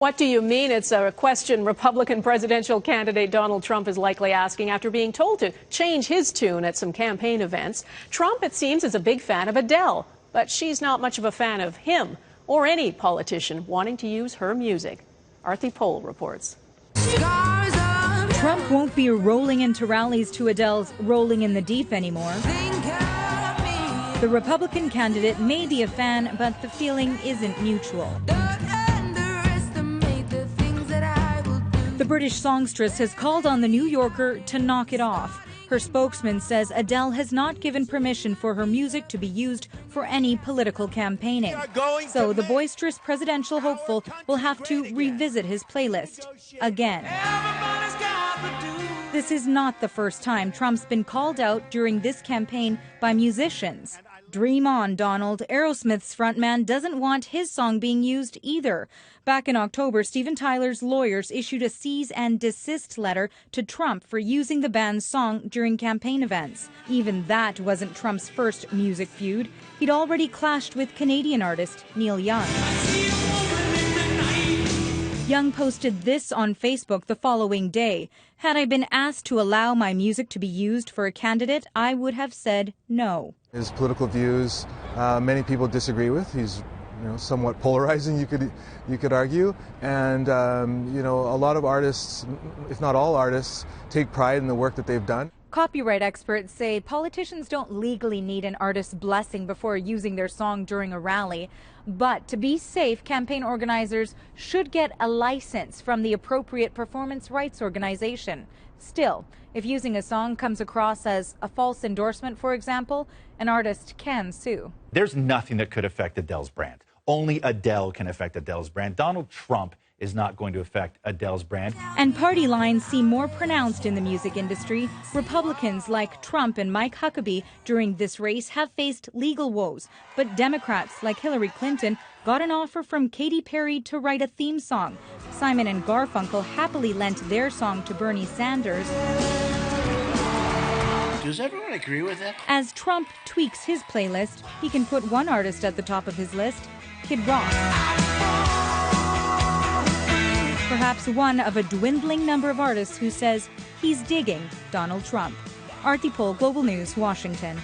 What do you mean? It's a question Republican presidential candidate Donald Trump is likely asking after being told to change his tune at some campaign events. Trump, it seems, is a big fan of Adele, but she's not much of a fan of him or any politician wanting to use her music. Aarti reports. Trump won't be rolling into rallies to Adele's Rolling in the Deep anymore. The Republican candidate may be a fan, but the feeling isn't mutual. The British songstress has called on the New Yorker to knock it off. Her spokesman says Adele has not given permission for her music to be used for any political campaigning. So the boisterous presidential hopeful will have to revisit his playlist again. This is not the first time Trump's been called out during this campaign by musicians. Dream on, Donald. Aerosmith's frontman doesn't want his song being used either. Back in October, Steven Tyler's lawyers issued a cease and desist letter to Trump for using the band's song during campaign events. Even that wasn't Trump's first music feud. He'd already clashed with Canadian artist Neil Young. Young posted this on Facebook the following day. Had I been asked to allow my music to be used for a candidate, I would have said no. His political views, many people disagree with. He's somewhat polarizing, you could argue. And, a lot of artists, if not all artists, take pride in the work that they've done. Copyright experts say politicians don't legally need an artist's blessing before using their song during a rally. But to be safe, campaign organizers should get a license from the appropriate performance rights organization. Still, if using a song comes across as a false endorsement, for example, an artist can sue. There's nothing that could affect Adele's brand. Only Adele can affect Adele's brand. Donald Trump is not going to affect Adele's brand. And party lines seem more pronounced in the music industry. Republicans like Trump and Mike Huckabee during this race have faced legal woes. But Democrats like Hillary Clinton got an offer from Katy Perry to write a theme song. Simon and Garfunkel happily lent their song to Bernie Sanders. Does everyone agree with that? As Trump tweaks his playlist, he can put one artist at the top of his list, Kid Rock. Perhaps one of a dwindling number of artists who says he's digging Donald Trump. Aarti, Global News, Washington.